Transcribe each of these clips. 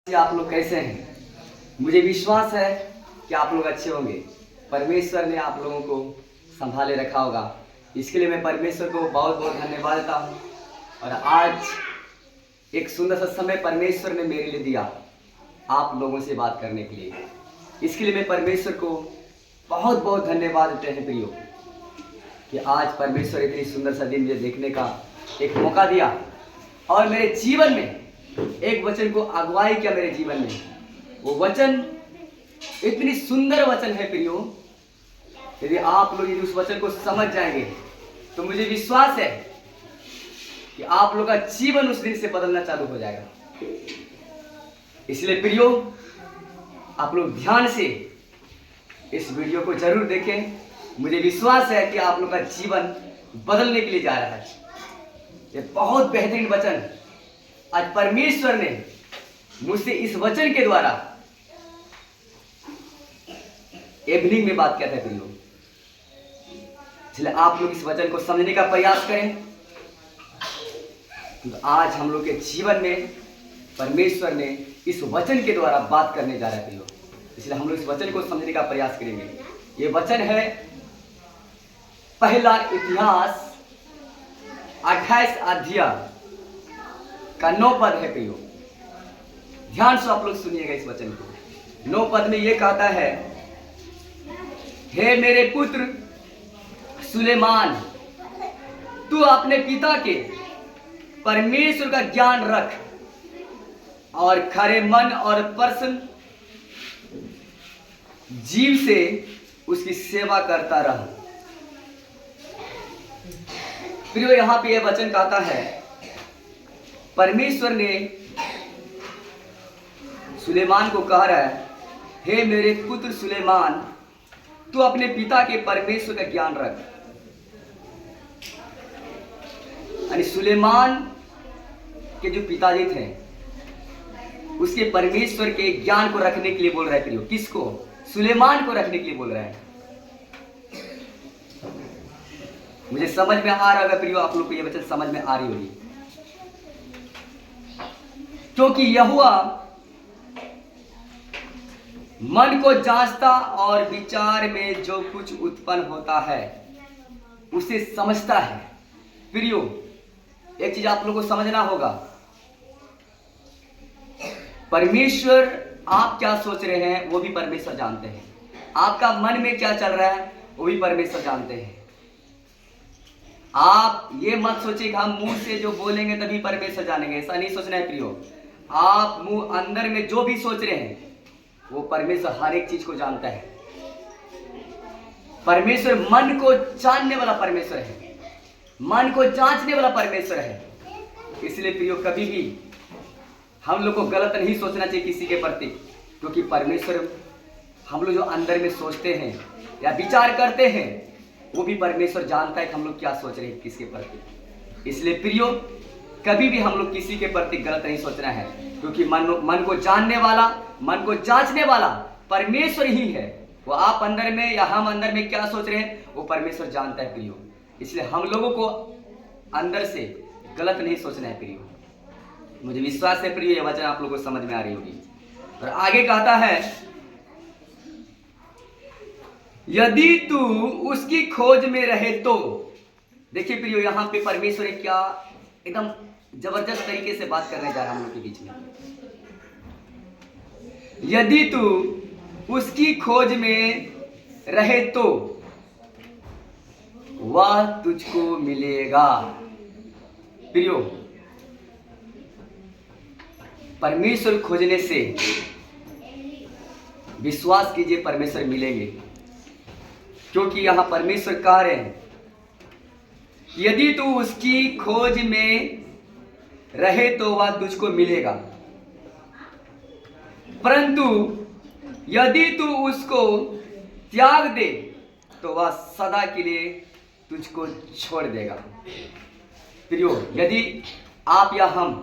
आप लोग कैसे हैं? मुझे विश्वास है कि आप लोग अच्छे होंगे। परमेश्वर ने आप लोगों को संभाले रखा होगा। इसके लिए मैं परमेश्वर को बहुत बहुत धन्यवाद देता हूँ। और आज एक सुंदर सा समय परमेश्वर ने मेरे लिए दिया आप लोगों से बात करने के लिए। इसके लिए मैं परमेश्वर को बहुत बहुत धन्यवाद देते हैं प्रियो, कि आज परमेश्वर इतनी सुंदर सा दिन मुझे देखने का एक मौका दिया और मेरे जीवन में एक वचन को अगुवाई किया। मेरे जीवन में वो वचन इतनी सुंदर वचन है प्रियो, यदि आप लोग उस वचन को समझ जाएंगे तो मुझे विश्वास है कि आप लोग का जीवन उस दिन से बदलना चालू हो जाएगा। इसलिए प्रियो, आप लोग ध्यान से इस वीडियो को जरूर देखें। मुझे विश्वास है कि आप लोग का जीवन बदलने के लिए जा रहा है। ये बहुत बेहतरीन वचन आज परमेश्वर ने मुझसे इस वचन के द्वारा इवनिंग में बात किया था प्रियो। इसलिए आप लोग इस वचन को समझने का प्रयास करें, तो आज हम लोग के जीवन में परमेश्वर ने इस वचन के द्वारा बात करने जा रहा है प्रियो। इसलिए हम लोग इस वचन को समझने का प्रयास करेंगे। ये वचन है पहला इतिहास 28 अध्याय का 9 पद है प्रियो। ध्यान से आप लोग सुनिएगा इस वचन को। 9 पद में ये कहता है, हे मेरे पुत्र सुलेमान, तू अपने पिता के परमेश्वर का ज्ञान रख और खरे मन और प्रसन्न जीव से उसकी सेवा करता रह। प्रियो, यहां पे यह वचन कहता है, परमेश्वर ने सुलेमान को कह रहा है, हे मेरे पुत्र सुलेमान, तू अपने पिता के परमेश्वर का ज्ञान रख। यानी सुलेमान के जो पिताजी थे उसके परमेश्वर के ज्ञान को रखने के लिए बोल रहा है प्रियो। किसको? सुलेमान को रखने के लिए बोल रहा है। मुझे समझ में आ रहा होगा प्रियो, आप लोग को यह वचन समझ में आ रही होगी, क्योंकि यहोवा मन को जांचता और विचार में जो कुछ उत्पन्न होता है उसे समझता है। प्रियो, एक चीज आप लोगों को समझना होगा, परमेश्वर आप क्या सोच रहे हैं वो भी परमेश्वर जानते हैं। आपका मन में क्या चल रहा है वो भी परमेश्वर जानते हैं। आप ये मत सोचिए कि हम मुंह से जो बोलेंगे तभी परमेश्वर जानेंगे, ऐसा नहीं सोचना है प्रियो। आप मुंह अंदर में जो भी सोच रहे हैं वो परमेश्वर हर एक चीज को जानता है। परमेश्वर मन को जानने वाला परमेश्वर है, मन को जांचने वाला परमेश्वर है। इसलिए प्रियो, कभी भी हम लोग को गलत नहीं सोचना चाहिए किसी के प्रति, क्योंकि परमेश्वर हम लोग जो अंदर में सोचते हैं या विचार करते हैं वो भी परमेश्वर जानता है कि हम लोग क्या सोच रहे हैं किसके प्रति। इसलिए प्रियो, कभी भी हम लोग किसी के प्रति गलत नहीं सोचना है, क्योंकि मन को जानने वाला, मन को जांचने वाला परमेश्वर ही है। वो आप अंदर में या हम अंदर में क्या सोच रहे हैं वो परमेश्वर जानता है प्रियो। इसलिए हम लोगों को अंदर से गलत नहीं सोचना है प्रियो। मुझे विश्वास है प्रियो, ये वचन आप लोगों को समझ में आ रही होगी। और आगे कहता है, यदि तू उसकी खोज में रहे तो। देखिए प्रियो, यहां पे परमेश्वर क्या एकदम जबरदस्त तरीके से बात करने जा रहा है हम लोग के बीच में। यदि तू उसकी खोज में रहे तो वह तुझको मिलेगा। प्रियो, परमेश्वर खोजने से विश्वास कीजिए परमेश्वर मिलेंगे, क्योंकि यहां परमेश्वर कह रहे हैं, यदि तू उसकी खोज में रहे तो वह तुझको मिलेगा, परंतु यदि तू उसको त्याग दे तो वह सदा के लिए तुझको छोड़ देगा। प्रियो, यदि आप या हम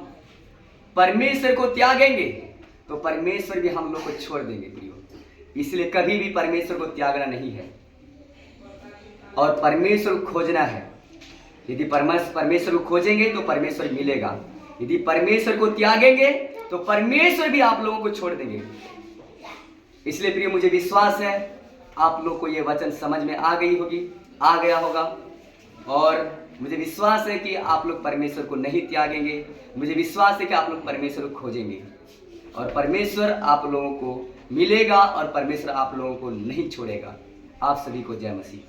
परमेश्वर को त्यागेंगे तो परमेश्वर भी हम लोग को छोड़ देंगे प्रियो। इसलिए कभी भी परमेश्वर को त्यागना नहीं है और परमेश्वर को खोजना है। यदि परमेश्वर को खोजेंगे तो परमेश्वर मिलेगा। यदि परमेश्वर को त्यागेंगे तो परमेश्वर भी आप लोगों को छोड़ देंगे। इसलिए प्रिय, मुझे विश्वास है आप लोग को ये वचन समझ में आ गया होगा, और मुझे विश्वास है कि आप लोग परमेश्वर को नहीं त्यागेंगे। मुझे विश्वास है कि आप लोग परमेश्वर को खोजेंगे और परमेश्वर आप लोगों को मिलेगा और परमेश्वर आप लोगों को नहीं छोड़ेगा। आप सभी को जय मसीह।